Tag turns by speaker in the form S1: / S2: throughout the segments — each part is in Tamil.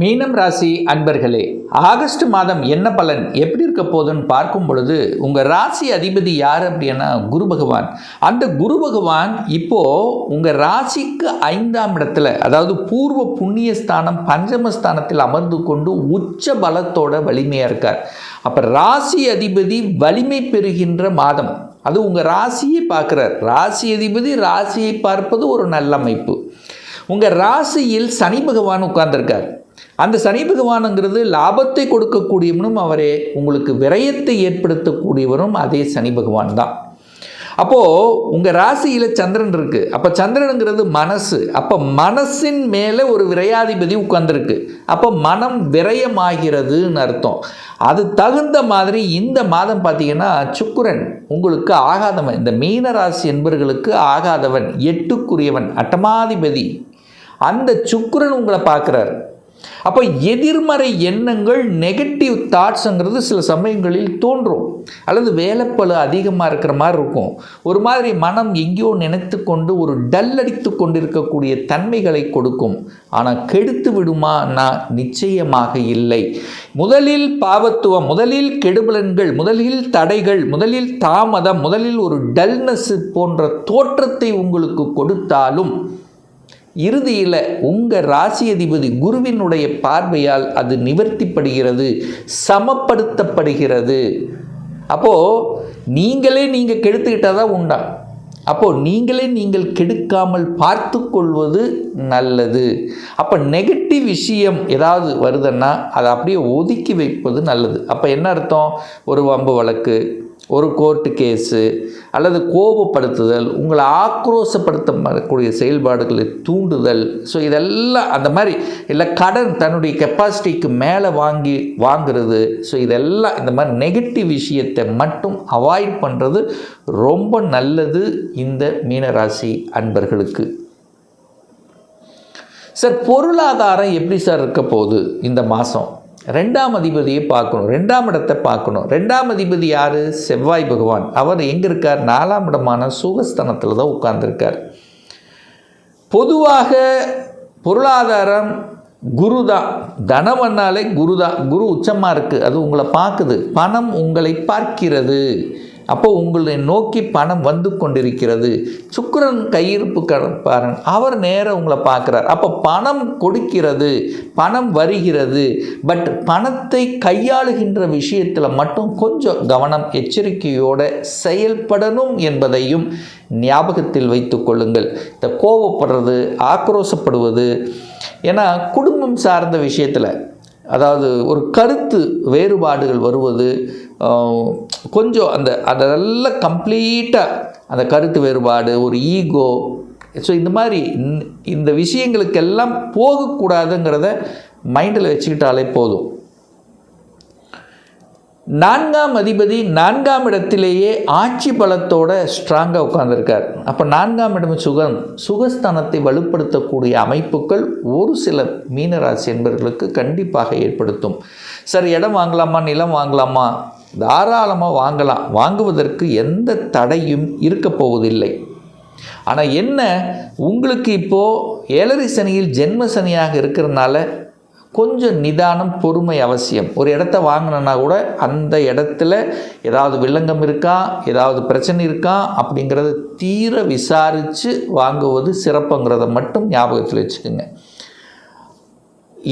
S1: மீனம் ராசி அன்பர்களே, ஆகஸ்ட் மாதம் என்ன பலன் எப்படி இருக்க போகுதுன்னு பார்க்கும் பொழுது உங்கள் ராசி அதிபதி யார் அப்படின்னா குரு பகவான். அந்த குரு பகவான் இப்போது உங்கள் ராசிக்கு 5ஆம் இடத்துல, அதாவது பூர்வ புண்ணிய ஸ்தானம் பஞ்சமஸ்தானத்தில் அமர்ந்து கொண்டு உச்ச பலத்தோட வலிமையாக இருக்கார். அப்போ ராசி அதிபதி வலிமை பெறுகின்ற மாதம். அது உங்கள் ராசியை பார்க்குறார். ராசி அதிபதி ராசியை பார்ப்பது ஒரு நல்ல அமைப்பு. உங்கள் ராசியில் சனி பகவான் உட்கார்ந்துருக்கார். அந்த சனி பகவானுங்கிறது லாபத்தை கொடுக்கக்கூடியவனும் அவரே, உங்களுக்கு விரயத்தை ஏற்படுத்தக்கூடியவரும் அதே சனி பகவான் தான். அப்போது உங்கள் ராசியில் சந்திரன் இருக்குது. அப்போ சந்திரனுங்கிறது மனசு. அப்போ மனசின் மேலே ஒரு விரையாதிபதி உட்கார்ந்துருக்கு. அப்போ மனம் விரயமாகிறதுன்னு அர்த்தம். அது தகுந்த மாதிரி இந்த மாதம் பார்த்தீங்கன்னா சுக்கிரன் உங்களுக்கு ஆகாதவன். இந்த மீன ராசி என்பவர்களுக்கு ஆகாதவன், 8க்குரியவன், அட்டமாதிபதி. அந்த சுக்கிரன் உங்களை பார்க்குறார். அப்போ எதிர்மறை எண்ணங்கள், நெகட்டிவ் தாட்ஸுங்கிறது சில சமயங்களில் தோன்றும். அல்லது வேலைப்பளு அதிகமாக இருக்கிற மாதிரி இருக்கும். ஒரு மாதிரி மனம் எங்கேயோ நினைத்து கொண்டு ஒரு டல் அடித்து கொண்டிருக்கக்கூடிய தன்மைகளை கொடுக்கும். ஆனால் கெடுத்து விடுமானா நிச்சயமாக இல்லை. முதலில் பாவத்துவம், முதலில் கெடுபலன்கள், முதலில் தடைகள், முதலில் தாமதம், முதலில் ஒரு டல்னஸ் போன்ற தோற்றத்தை உங்களுக்கு கொடுத்தாலும் இறுதியில் உங்கள் ராசி அதிபதி குருவினுடைய பார்வையால் அது நிவர்த்திப்படுகிறது, சமப்படுத்தப்படுகிறது. அப்போது நீங்கள் கெடுத்துக்கிட்டால் தான் உண்டா. அப்போது நீங்கள் கெடுக்காமல் பார்த்து கொள்வது நல்லது. அப்போ நெகட்டிவ் விஷயம் ஏதாவது வருதுன்னா அதை அப்படியே ஒதுக்கி வைப்பது நல்லது. அப்போ என்ன அர்த்தம்? ஒரு வம்பு வழக்கு, ஒரு கோர்ட்டு கேஸு, அல்லது கோபப்படுத்துதல், உங்களை ஆக்ரோஷப்படுத்தக்கூடிய செயல்பாடுகளை தூண்டுதல், ஸோ இதெல்லாம் அந்த மாதிரி இல்லை, கடன் தன்னுடைய கெப்பாசிட்டிக்கு மேலே வாங்குறது, ஸோ இதெல்லாம் இந்த மாதிரி நெகட்டிவ் விஷயத்தை மட்டும் அவாய்ட் பண்ணுறது ரொம்ப நல்லது இந்த மீனராசி அன்பர்களுக்கு. சார், பொருளாதாரம் எப்படி சார் இருக்க போகுது இந்த மாதம்? 2ஆம் அதிபதியை பார்க்கணும், 2ஆம் இடத்தை பார்க்கணும். 2ஆம் அதிபதி யார்? செவ்வாய் பகவான். அவர் எங்கே இருக்கார்? 4ஆம் இடமான சுகஸ்தானத்தில் தான் உட்கார்ந்துருக்கார். பொதுவாக பொருளாதாரம் குரு தான், தனவன்னாலே குரு தான். குரு உச்சமாக இருக்குது, அது உங்களை பார்க்குது. பணம் உங்களை பார்க்கிறது. அப்போ உங்களை நோக்கி பணம் வந்து கொண்டிருக்கிறது. சுக்கிரன் கையிருப்பு பாருங்க, அவர் நேராக உங்களை பார்க்குறார். அப்போ பணம் கொடுக்கிறது, பணம் வருகிறது. பட் பணத்தை கையாளுகின்ற விஷயத்தில் மட்டும் கொஞ்சம் கவனம், எச்சரிக்கையோடு செயல்படணும் என்பதையும் ஞாபகத்தில் வைத்து கொள்ளுங்கள். இந்த கோபப்படுறது, ஆக்ரோஷப்படுவது, ஏன்னா குடும்பம் சார்ந்த விஷயத்தில், அதாவது ஒரு கருத்து வேறுபாடுகள் வருவது, கொஞ்சம் அதெல்லாம் கம்ப்ளீட்டாக அந்த கருத்து வேறுபாடு, ஒரு ஈகோ, ஸோ இந்த மாதிரி இந்த விஷயங்களுக்கெல்லாம் போகக்கூடாதுங்கிறத மைண்டில் வச்சுக்கிட்டாலே போதும். 4ஆம் அதிபதி 4ஆம் இடத்திலேயே ஆட்சி பலத்தோட ஸ்ட்ராங்காக உட்கார்ந்துருக்கார். அப்போ 4ஆம் இடம் சுகஸ்தானத்தை வலுப்படுத்தக்கூடிய அமைப்புகள் ஒரு சில மீனராசி என்பவர்களுக்கு கண்டிப்பாக ஏற்படுத்தும். சார், இடம் வாங்கலாமா, நிலம் வாங்கலாமா? தாராளமாக வாங்கலாம். வாங்குவதற்கு எந்த தடையும் இருக்க போவதில்லை. ஆனால் என்ன, உங்களுக்கு இப்போது 7ரை சனியில் ஜென்ம சனியாக இருக்கிறதுனால கொஞ்சம் நிதானம், பொறுமை அவசியம். ஒரு இடத்த வாங்கினா கூட அந்த இடத்துல ஏதாவது வில்லங்கம் இருக்கா, ஏதாவது பிரச்சனை இருக்கா அப்படிங்கிறத தீர விசாரித்து வாங்குவது சிறப்புங்கிறத மட்டும் ஞாபகத்தில் வச்சுக்கோங்க.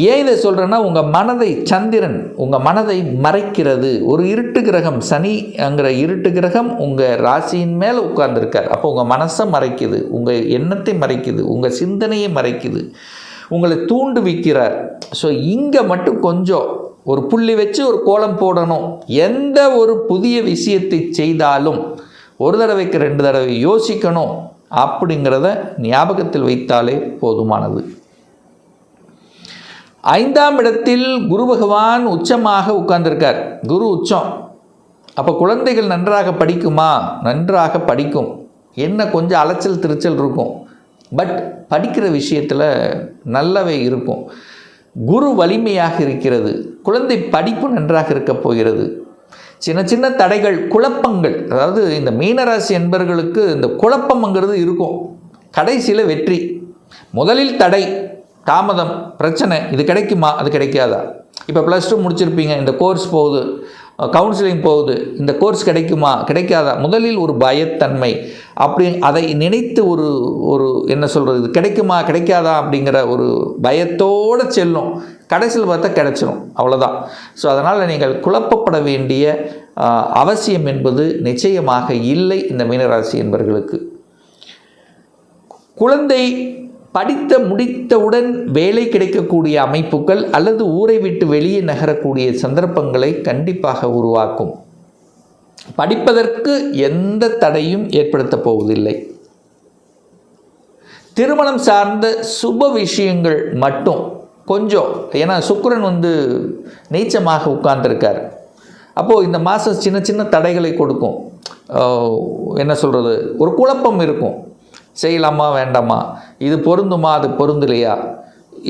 S1: ஏன் இதை சொல்கிறேன்னா, உங்கள் மனதை சந்திரன் உங்கள் மனதை மறைக்கிறது. ஒரு இருட்டு கிரகம், சனிங்கிற இருட்டு கிரகம் உங்கள் ராசியின் மேலே உட்கார்ந்துருக்கார். அப்போ உங்கள் மனசை மறைக்குது, உங்கள் எண்ணத்தை மறைக்குது, உங்கள் சிந்தனையை மறைக்குது, உங்களை தூண்டு வைக்கிறார். ஸோ இங்கே மட்டும் கொஞ்சம் ஒரு புள்ளி வச்சு ஒரு கோலம் போடணும். எந்த ஒரு புதிய விஷயத்தை செய்தாலும் ஒரு தடவைக்கு 2 தடவை யோசிக்கணும் அப்படிங்கிறத ஞாபகத்தில் வைத்தாலே போதுமானது. 5ஆம் இடத்தில் குரு பகவான் உச்சமாக உட்கார்ந்துருக்கார். குரு உச்சம். அப்போ குழந்தைகள் நன்றாக படிக்குமா? நன்றாக படிக்கும். என்ன கொஞ்சம் அலைச்சல் திருச்சல் இருக்கும், பட் படிக்கிற விஷயத்தில் நல்லாவே இருக்கும். குரு வலிமையாக இருக்கிறது. குழந்தை படிப்பு நன்றாக இருக்க போகிறது. சின்ன சின்ன தடைகள், குழப்பங்கள், அதாவது இந்த மீனராசி என்பவர்களுக்கு இந்த குழப்பம்ங்கிறது இருக்கும். கடைசியில் வெற்றி. முதலில் தடை, தாமதம், பிரச்சனை, இது கிடைக்குமா அது கிடைக்காதா? இப்போ +2 முடிச்சிருப்பீங்க, இந்த கோர்ஸ் போகுது, கவுன்சிலிங் போகுது, இந்த கோர்ஸ் கிடைக்குமா கிடைக்காதா? முதலில் ஒரு பயத்தன்மை, அப்படி அதை நினைத்து ஒரு ஒரு என்ன சொல்கிறது, இது கிடைக்குமா கிடைக்காதா அப்படிங்கிற ஒரு பயத்தோடு செல்லும். கடைசியில் பார்த்தா கிடைச்சிரும், அவ்வளோதான். ஸோ அதனால் நீங்கள் குழப்பப்பட வேண்டிய அவசியம் என்பது நிச்சயமாக இல்லை இந்த மீனராசி என்பவர்களுக்கு. குழந்தை படித்த முடித்தவுடன் வேலை கிடைக்கக்கூடிய அமைப்புகள் அல்லது ஊரை விட்டு வெளியே நகரக்கூடிய சந்தர்ப்பங்களை கண்டிப்பாக உருவாக்கும். படிப்பதற்கு எந்த தடையும் ஏற்படுத்தப் போவதில்லை. திருமணம் சார்ந்த சுப விஷயங்கள் மட்டும் கொஞ்சம், ஏன்னா சுக்கிரன் நீச்சமாக உட்கார்ந்துருக்கார். அப்போது இந்த மாதம் சின்ன சின்ன தடைகளை கொடுக்கும். என்ன சொல்கிறது, ஒரு குழப்பம் இருக்கும். செய்யலாமா வேண்டாமா, இது பொருந்துமா அது பொருந்தலையா,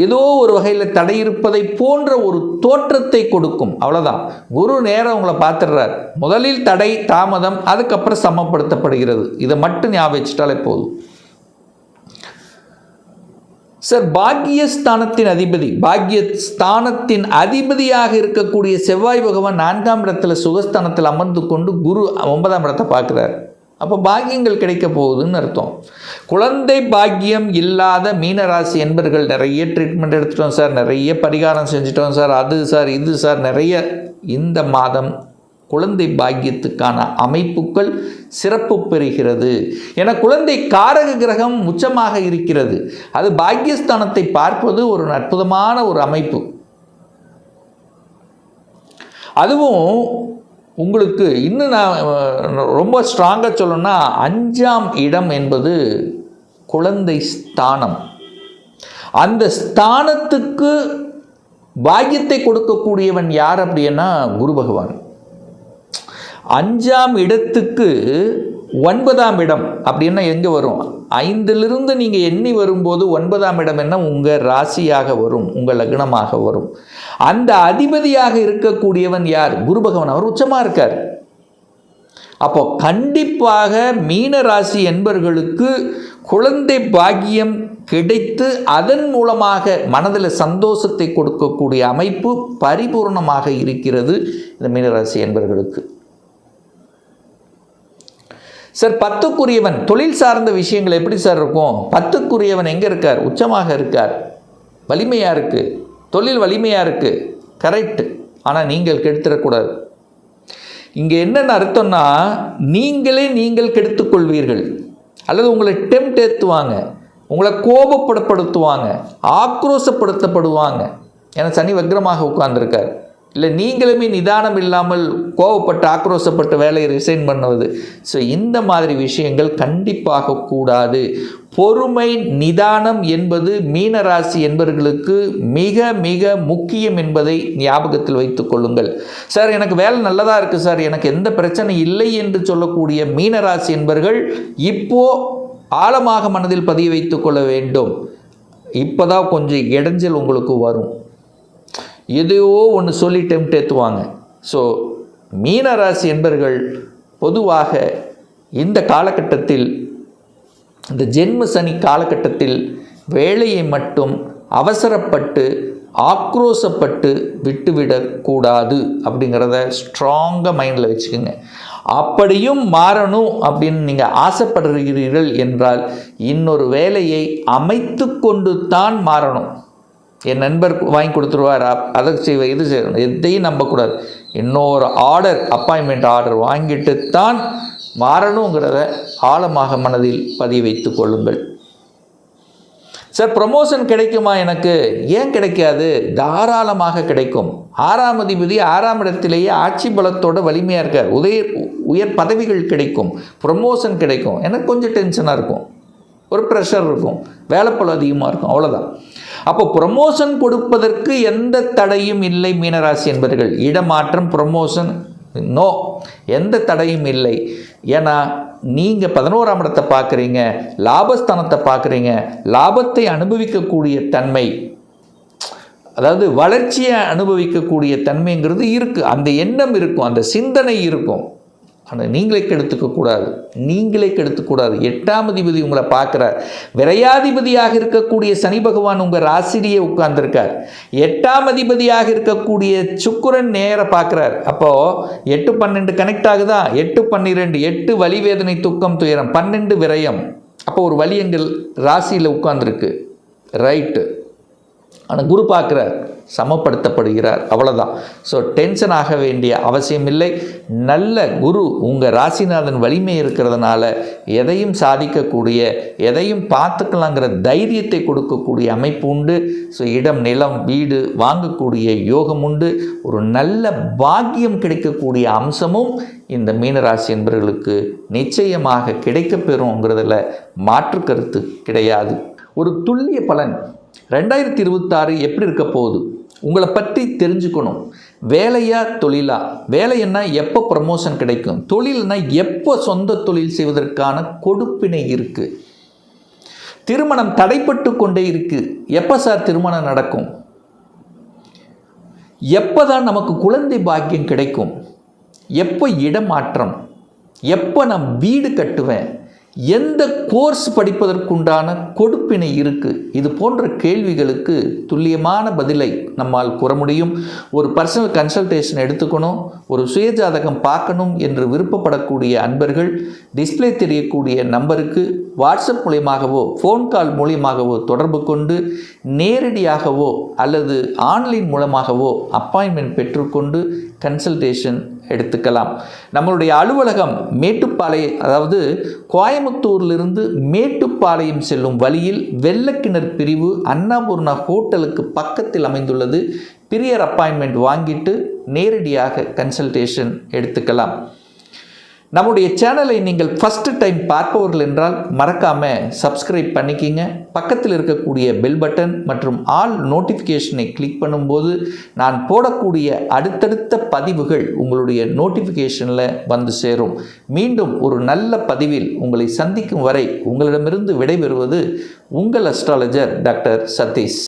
S1: ஏதோ ஒரு வகையில் தடை இருப்பதை போன்ற ஒரு தோற்றத்தை கொடுக்கும், அவ்வளோதான். குரு நேரம் உங்களை பார்த்துடுறார். முதலில் தடை தாமதம், அதுக்கப்புறம் சமப்படுத்தப்படுகிறது. இதை மட்டும் ஞாபகம் வச்சுட்டாலே போதும். சார், பாக்கியஸ்தானத்தின் அதிபதி, பாக்கியஸ்தானத்தின் அதிபதியாக இருக்கக்கூடிய செவ்வாய் பகவான் 4ஆம் இடத்துல சுகஸ்தானத்தில் அமர்ந்து கொண்டு குரு 9ஆம் இடத்தை பார்க்குறார். அப்போ பாக்கியங்கள் கிடைக்க போகுதுன்னு அர்த்தம். குழந்தை பாக்கியம் இல்லாத மீனராசி என்பர்கள் நிறைய ட்ரீட்மெண்ட் எடுத்துட்டோம் சார், நிறைய பரிகாரம் செஞ்சிட்டோம் சார், அது சார் இது சார், நிறைய. இந்த மாதம் குழந்தை பாக்கியத்துக்கான அமைப்புகள் சிறப்பு பெறுகிறது. என குழந்தை காரக கிரகம் உச்சமாக இருக்கிறது. அது பாக்கியஸ்தானத்தை பார்ப்பது ஒரு அற்புதமான ஒரு அமைப்பு. அதுவும் உங்களுக்கு இன்னும் நான் ரொம்ப ஸ்ட்ராங்காக சொல்லணும்னா 5ஆம் இடம் என்பது குழந்தை ஸ்தானம். அந்த ஸ்தானத்துக்கு பாக்கியத்தை கொடுக்கக்கூடியவன் யார் அப்படின்னா குரு பகவான். 5ஆம் இடத்துக்கு 9ஆம் இடம் அப்படின்னா எங்கே வரும்? 5லிருந்து நீங்கள் எண்ணி வரும்போது 9ஆம் இடம் என்ன? உங்கள் ராசியாக வரும், உங்கள் லக்னமாக வரும். அந்த அதிபதியாக இருக்கக்கூடியவன் யார்? குரு பகவான். அவர் உச்சமாக இருக்கார். அப்போ கண்டிப்பாக மீன ராசி என்பவர்களுக்கு குழந்தை பாக்கியம் கிடைத்து அதன் மூலமாக மனதில் சந்தோஷத்தை கொடுக்கக்கூடிய அமைப்பு பரிபூர்ணமாக இருக்கிறது இந்த மீனராசி என்பவர்களுக்கு. சார், 10க்குரியவன் தொழில் சார்ந்த விஷயங்கள் எப்படி சார் இருக்கும்? 10க்குரியவன் எங்கே இருக்கார்? உச்சமாக இருக்கார், வலிமையாக இருக்குது, தொழில் வலிமையாக இருக்குது, கரெக்டு. ஆனால் நீங்கள் கெடுத்துடக்கூடாது. இங்கே என்னென்ன அர்த்தம்னா, நீங்கள் கெடுத்துக்கொள்வீர்கள், அல்லது உங்களை டெம்ட் ஏற்றுவாங்க, உங்களை கோபப்படுத்துவாங்க, ஆக்ரோஷப்படுத்தப்படுவாங்க. ஏன்னா சனி வக்ரமாக உட்கார்ந்துருக்கார். இல்லை நீங்களுமே நிதானம் இல்லாமல் கோபப்பட்டு ஆக்ரோஷப்பட்டு வேலையை ரிசைன் பண்ணுவது. ஸோ இந்த மாதிரி விஷயங்கள் கண்டிப்பாக கூடாது. பொறுமை நிதானம் என்பது மீனராசி என்பவர்களுக்கு மிக மிக முக்கியம் என்பதை ஞாபகத்தில் வைத்துக் கொள்ளுங்கள். சார், எனக்கு வேலை நல்லதாக இருக்குது சார், எனக்கு எந்த பிரச்சனை இல்லை என்று சொல்லக்கூடிய மீனராசி என்பவர்கள் இப்போது ஆழமாக மனதில் பதிய வைத்து கொள்ள வேண்டும். இப்போ தான் கொஞ்சம் இடைஞ்சல் உங்களுக்கு வரும், எதையோ ஒன்று சொல்லி டெம்ட் ஏற்றுவாங்க. ஸோ மீனராசி என்பவர்கள் பொதுவாக இந்த காலகட்டத்தில், இந்த ஜென்ம சனி காலகட்டத்தில் வேலையை மட்டும் அவசரப்பட்டு ஆக்ரோஷப்பட்டு விட்டுவிடக்கூடாது அப்படிங்கிறத ஸ்ட்ராங்காக மைண்டில் வச்சுக்கோங்க. அப்படியும் மாறணும் அப்படின்னு நீங்கள் ஆசைப்படுகிறீர்கள் என்றால் இன்னொரு வேலையை அமைத்து கொண்டு தான் மாறணும். என் நண்பர் வாங்கி கொடுத்துருவார், அதை செய்வேன், இது செய்யணும், எதையும் நம்பக்கூடாது. இன்னொரு அப்பாயின்மெண்ட் ஆர்டர் வாங்கிட்டு தான் மாறணுங்கிறத ஆழமாக மனதில் பதிய வைத்து கொள்ளுங்கள். சார், ப்ரமோஷன் கிடைக்குமா? எனக்கு ஏன் கிடைக்காது? தாராளமாக கிடைக்கும். 6ஆம் அதிபதி 6ஆம் இடத்திலேயே ஆட்சி பலத்தோட வலிமையாக இருக்கார். உயர் பதவிகள் கிடைக்கும், ப்ரமோஷன் கிடைக்கும். எனக்கு கொஞ்சம் டென்ஷனாக இருக்கும், ஒரு ப்ரெஷர் இருக்கும், வேலைப்பளு அதிகமாக இருக்கும், அவ்வளோதான். அப்போ ப்ரமோஷன் கொடுப்பதற்கு எந்த தடையும் இல்லை மீனராசி என்பவர்கள். இடமாற்றம், ப்ரமோஷன், நோ, எந்த தடையும் இல்லை. ஏன்னா நீங்கள் 11ஆம் இடத்தை பார்க்குறீங்க, லாபஸ்தானத்தை பார்க்குறீங்க. லாபத்தை அனுபவிக்கக்கூடிய தன்மை, அதாவது வளர்ச்சியை அனுபவிக்கக்கூடிய தன்மைங்கிறது இருக்குது. அந்த எண்ணம் இருக்கும், அந்த சிந்தனை இருக்கும். ஆனால் நீங்களே கெடுத்துக்கூடாது. 8ஆம் அதிபதி உங்களை பார்க்குறார். விரையாதிபதியாக இருக்கக்கூடிய சனி பகவான் உங்கள் ராசியிலேயே உட்கார்ந்துருக்கார். 8ஆம் அதிபதியாக இருக்கக்கூடிய சுக்கிரன் நேர பார்க்குறார். அப்போது 8-12 கனெக்ட் ஆகுதா? 8-12, 8 வலி, வேதனை, துக்கம், துயரம், 12 விரயம். அப்போ ஒரு வலி எங்கள் ராசியில் உட்கார்ந்துருக்கு. ரைட்டு. ஆனால் குரு பார்க்குறார், சமப்படுத்தப்படுகிறார். அவ்வளோதான். ஸோ டென்ஷன் ஆக வேண்டிய அவசியம் இல்லை. நல்ல குரு உங்கள் ராசிநாதன் வலிமை இருக்கிறதுனால எதையும் சாதிக்கக்கூடிய, எதையும் பார்த்துக்கலாங்கிற தைரியத்தை கொடுக்கக்கூடிய அமைப்பு உண்டு. ஸோ இடம், நிலம், வீடு வாங்கக்கூடிய யோகம் உண்டு. ஒரு நல்ல பாக்கியம் கிடைக்கக்கூடிய அம்சமும் இந்த மீனராசி என்பவர்களுக்கு நிச்சயமாக கிடைக்கப்பெறுங்கிறதுல மாற்று கருத்து கிடையாது. ஒரு துல்லிய பலன் 2026 எப்படி இருக்க போகுது? உங்களை பற்றி தெரிஞ்சுக்கணும். வேலையா தொழிலா? வேலைன்னா எப்போ ப்ரமோஷன் கிடைக்கும்? தொழில்னா எப்போ சொந்த தொழில் செய்வதற்கான கொடுப்பினை இருக்குது? திருமணம் தடைப்பட்டு கொண்டே இருக்குது. எப்போ சார் திருமணம் நடக்கும்? எப்போ தான் நமக்கு குழந்தை பாக்கியம் கிடைக்கும்? எப்போ இடமாற்றம்? எப்போ நான் வீடு கட்டுவேன்? எந்த கோர்ஸ் படிப்பதற்குண்டான கொடுப்பினை இருக்குது? இது போன்ற கேள்விகளுக்கு துல்லியமான பதிலை நம்மால் கூற முடியும். ஒரு பர்சனல் கன்சல்டேஷன் எடுத்துக்கணும், ஒரு சுயஜாதகம் பார்க்கணும் என்று விருப்பப்படக்கூடிய அன்பர்கள் டிஸ்பிளே தெரியக்கூடிய நம்பருக்கு வாட்ஸ்அப் மூலியமாகவோ ஃபோன் கால் மூலியமாகவோ தொடர்பு கொண்டு நேரடியாகவோ அல்லது ஆன்லைன் மூலமாகவோ அப்பாயின்மெண்ட் பெற்றுக்கொண்டு கன்சல்டேஷன் எடுத்துக்கலாம். நம்மளுடைய அலுவலகம் மேட்டுப்பாளையம், அதாவது கோயம்புத்தூரிலிருந்து மேட்டுப்பாளையம் செல்லும் வழியில் வெள்ளக்கிணர் பிரிவு அன்னபூர்ணா ஹோட்டலுக்கு பக்கத்தில் அமைந்துள்ளது. பிரியர் அப்பாயின்மெண்ட் வாங்கிட்டு நேரடியாக கன்சல்டேஷன் எடுத்துக்கலாம். நம்முடைய சேனலை நீங்கள் ஃபஸ்ட்டு டைம் பார்ப்பவர்கள் என்றால் மறக்காமல் சப்ஸ்கிரைப் பண்ணிக்கிங்க. பக்கத்தில் இருக்கக்கூடிய பெல் பட்டன் மற்றும் ஆல் நோட்டிஃபிகேஷனை கிளிக் பண்ணும்போது நான் போடக்கூடிய அடுத்தடுத்த பதிவுகள் உங்களுடைய நோட்டிஃபிகேஷனில் வந்து சேரும். மீண்டும் ஒரு நல்ல பதிவில் உங்களை சந்திக்கும் வரை உங்களிடமிருந்து விடைபெறுவது உங்கள் அஸ்ட்ராலஜர் டாக்டர் சதீஷ்.